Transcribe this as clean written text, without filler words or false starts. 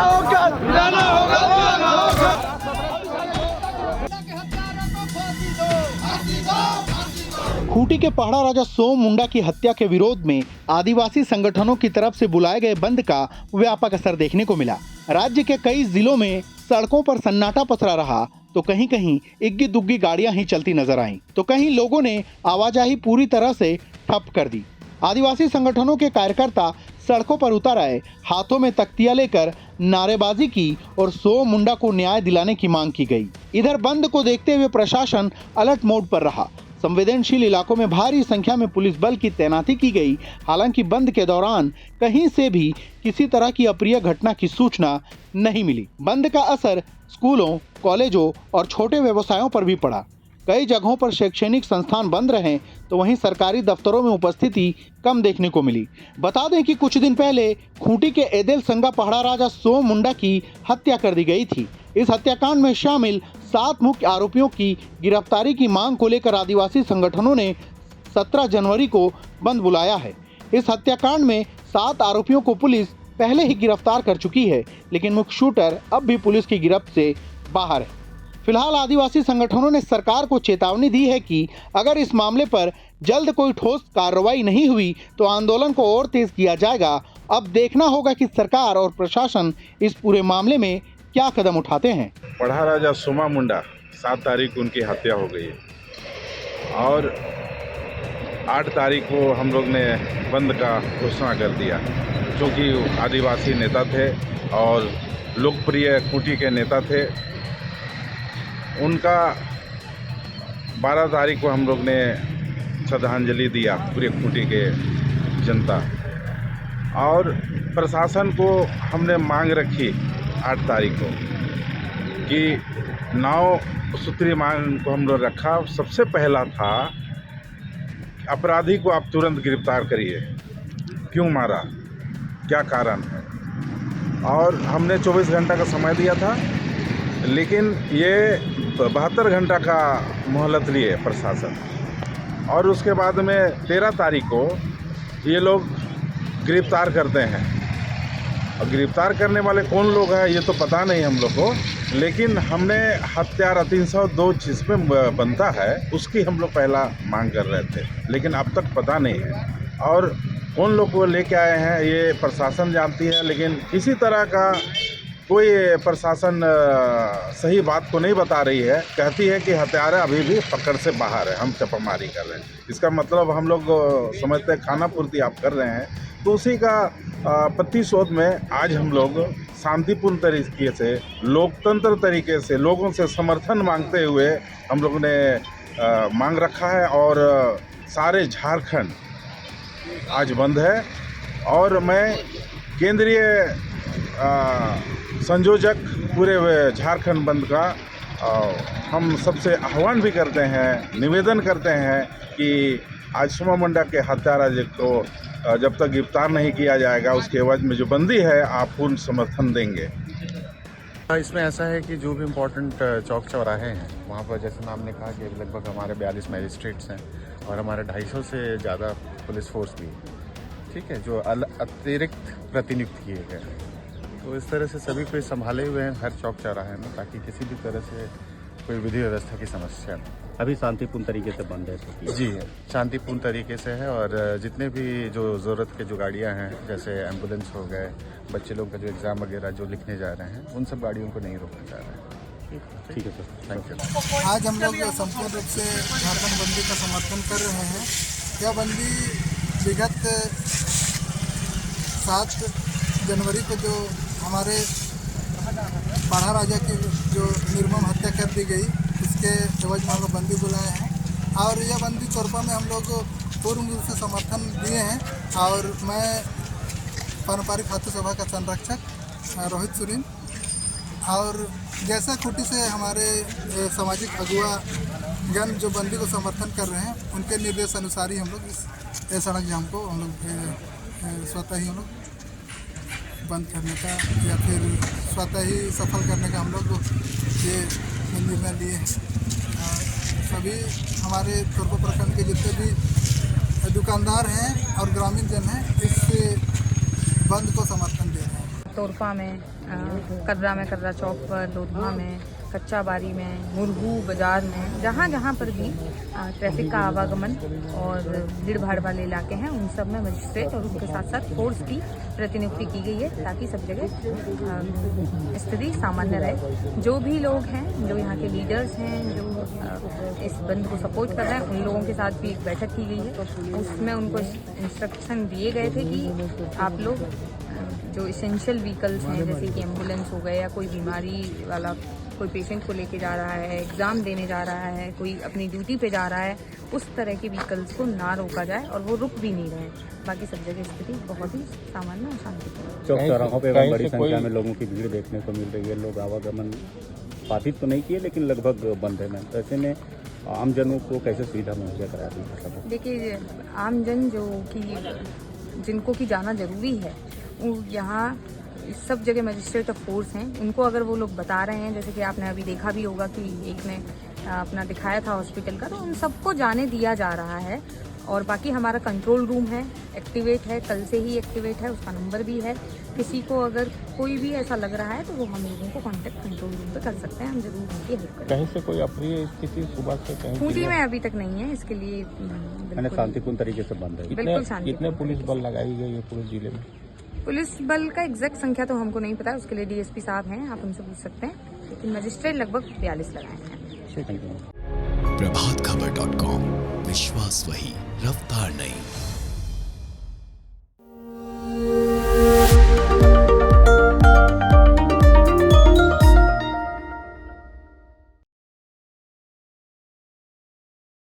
होगा, मिलाना होगा, मिलाना होगा। खूंटी के पहाड़ा राजा सोम मुंडा की हत्या के विरोध में आदिवासी संगठनों की तरफ से बुलाए गए बंद का व्यापक असर देखने को मिला। राज्य के कई जिलों में सड़कों पर सन्नाटा पसरा रहा, तो कहीं कहीं इग्गी दुग्गी गाड़ियां ही चलती नजर आईं, तो कहीं लोगों ने आवाजाही पूरी तरह से ठप कर दी। आदिवासी संगठनों के कार्यकर्ता सड़कों पर उतर आए, हाथों में तख्तियां लेकर नारेबाजी की और सोम मुंडा को न्याय दिलाने की मांग की गई। इधर बंद को देखते हुए प्रशासन अलर्ट मोड पर रहा। संवेदनशील इलाकों में भारी संख्या में पुलिस बल की तैनाती की गई। हालांकि बंद के दौरान कहीं से भी किसी तरह की अप्रिय घटना की सूचना नहीं मिली। बंद का असर स्कूलों, कॉलेजों और छोटे व्यवसायों पर भी पड़ा। कई जगहों पर शैक्षणिक संस्थान बंद रहे, तो वहीं सरकारी दफ्तरों में उपस्थिति कम देखने को मिली। बता दें कि कुछ दिन पहले खूंटी के एदेल संगा पहाड़ा राजा सोम मुंडा की हत्या कर दी गई थी। इस हत्याकांड में शामिल 7 मुख्य आरोपियों की गिरफ्तारी की मांग को लेकर आदिवासी संगठनों ने 17 जनवरी को बंद बुलाया है। इस हत्याकांड में 7 आरोपियों को पुलिस पहले ही गिरफ्तार कर चुकी है, लेकिन मुख्य शूटर अब भी पुलिस की गिरफ्त से बाहर है। फिलहाल आदिवासी संगठनों ने सरकार को चेतावनी दी है कि अगर इस मामले पर जल्द कोई ठोस कार्रवाई नहीं हुई तो आंदोलन को और तेज किया जाएगा। अब देखना होगा कि सरकार और प्रशासन इस पूरे मामले में क्या कदम उठाते हैं। पढ़ा राजा सोमा मुंडा 7 तारीख को उनकी हत्या हो गई और 8 तारीख को हम लोग ने बंद का घोषणा कर दिया, क्योंकि आदिवासी नेता थे और लोकप्रिय खूंटी के नेता थे। उनका 12 तारीख को हम लोग ने श्रद्धांजलि दिया, पूरे खूंटी के जनता, और प्रशासन को हमने मांग रखी 8 तारीख को कि 9 सूत्री मांग को हम लोग रखा। सबसे पहला था अपराधी को आप तुरंत गिरफ्तार करिए, क्यों मारा, क्या कारण है। और हमने 24 घंटा का समय दिया था, लेकिन ये 72 घंटा का मोहलत लिए प्रशासन। और उसके बाद में 13 तारीख को ये लोग गिरफ्तार करते हैं। और गिरफ्तार करने वाले कौन लोग हैं ये तो पता नहीं हम लोग को, लेकिन हमने हत्यारा 302 जिसमें बनता है उसकी हम लोग पहला मांग कर रहे थे, लेकिन अब तक पता नहीं है। और कौन लोग को लेके आए हैं ये प्रशासन जानती है, लेकिन किसी तरह का कोई प्रशासन सही बात को नहीं बता रही है। कहती है कि हत्यारा अभी भी पकड़ से बाहर है, हम छापामारी कर रहे हैं। इसका मतलब हम लोग समझते हैं खाना पूर्ति आप कर रहे हैं। तो उसी का प्रतिशोध में आज हम लोग शांतिपूर्ण तरीके से, लोकतंत्र तरीके से लोगों से समर्थन मांगते हुए हम लोग ने मांग रखा है। और सारे झारखंड आज बंद है। और मैं केंद्रीय संयोजक पूरे झारखंड बंद का हम सबसे आह्वान भी करते हैं, निवेदन करते हैं कि आज सोमा मुंडा के हत्यारा को जब तक गिरफ्तार नहीं किया जाएगा उसके एवज में जो बंदी है आप पूर्ण समर्थन देंगे। इसमें ऐसा है कि जो भी इम्पोर्टेंट चौक चौराहे हैं वहाँ पर, जैसे मैम ने कहा कि लगभग हमारे 42 मैजिस्ट्रेट्स हैं और हमारे 250 से ज़्यादा पुलिस फोर्स भी, ठीक है, जो अतिरिक्त प्रतिनियुक्त किए गए हैं। तो इस तरह से सभी को संभाले हुए हैं हर चौक चौराहे में, ताकि किसी भी तरह से कोई विधि व्यवस्था की समस्या नहीं। अभी शांतिपूर्ण तरीके से बंद है तो जी शांतिपूर्ण तरीके से है। और जितने भी जो ज़रूरत के जो गाड़ियाँ हैं, जैसे एम्बुलेंस हो गए, बच्चे लोग का जो एग्ज़ाम वगैरह जो लिखने जा रहे हैं, उन सब गाड़ियों को नहीं रोका जा रहा है। ठीक है सर, थैंक यू। आज हम लोग संपूर्ण रूप से झारखंड बंदी का समर्थन कर रहे हैं। यह बंदी विगत 7 जनवरी को जो हमारे पढ़ा राजा की जो निर्मम हत्या कर दी गई, इसके एवज में हम लोग बंदी बुलाए हैं। और यह बंदी चोरपा में हम लोग पूर्ण रूप से समर्थन दिए हैं। और मैं पारंपरिक खातू सभा का संरक्षक रोहित सुरीन, और जैसा खूंटी से हमारे सामाजिक अगुआ गण जो बंदी को समर्थन कर रहे हैं, उनके निर्देश अनुसार ही हम लोग इस सड़क जाम को हम लोग स्वतः ही हम लोग बंद करने का या फिर स्वतः ही सफल करने का हम लोग ये निर्णय लिए हैं। सभी हमारे तोरपा प्रखंड के जितने भी दुकानदार हैं और ग्रामीण जन हैं, इस बंद को समर्थन दे रहे हैं। तोरपा में कर्रा में, कर्रा चौक पर, लोधवा में, कच्चा बारी में, मुरहू बाजार में, जहाँ जहाँ पर भी ट्रैफिक का आवागमन और भीड़ भाड़ वाले इलाके हैं उन सब में मजिस्ट्रेट और उनके साथ साथ फोर्स की प्रतिनियुक्ति की गई है ताकि सब जगह स्थिति सामान्य रहे। जो भी लोग हैं, जो यहाँ के लीडर्स हैं, जो इस बंद को सपोर्ट कर रहे हैं, उन लोगों के साथ भी एक बैठक की गई है। उसमें उनको इंस्ट्रक्शन दिए गए थे कि आप लोग जो इसेंशियल व्हीकल्स हैं जैसे कि एम्बुलेंस हो गए या कोई बीमारी वाला कोई पेशेंट को लेके जा रहा है, एग्ज़ाम देने जा रहा है, कोई अपनी ड्यूटी पे जा रहा है, उस तरह के व्हीकल्स को ना रोका जाए और वो रुक भी नहीं रहे। बाकी सब जगह स्थिति बहुत ही सामान्य और शांतिपूर्ण। चौक चौराहों पे बड़ी संख्या में लोगों की भीड़ देखने को मिल रही है। लोग आवागमन बाधित तो नहीं किए लेकिन लगभग बंद है। मैम, ऐसे में आमजनों को कैसे सुविधा मुहैया करा दी? देखिए, आमजन जो कि जिनको की जाना ज़रूरी है, वो यहाँ सब जगह मजिस्ट्रेट ऑफ फोर्स हैं। उनको अगर वो लोग बता रहे हैं, जैसे कि आपने अभी देखा भी होगा कि एक ने अपना दिखाया था हॉस्पिटल का, तो उन सबको जाने दिया जा रहा है। और बाकी हमारा कंट्रोल रूम है, एक्टिवेट है, कल से ही एक्टिवेट है, उसका नंबर भी है। किसी को अगर कोई भी ऐसा लग रहा है तो वो हम लोगों को कांटेक्ट कंट्रोल रूम पे कर सकते हैं, हम जरूर उनकी हेल्प करेंगे। कहीं से कोई अप्रिय स्थिति सुबह से कहीं खूंटी में अभी तक नहीं है, इसके लिए शांतिपूर्ण तरीके से बंद है। बिल्कुल शांति। कितने पुलिस बल लगाई गई है पूरे जिले में? पुलिस बल का एग्जैक्ट संख्या तो हमको नहीं पता, उसके लिए डीएसपी साहब हैं, आप उनसे पूछ सकते हैं, लेकिन मजिस्ट्रेट लगभग 42 लगाए हैं। प्रभातखबर.com, विश्वास वही, रफ्तार नहीं।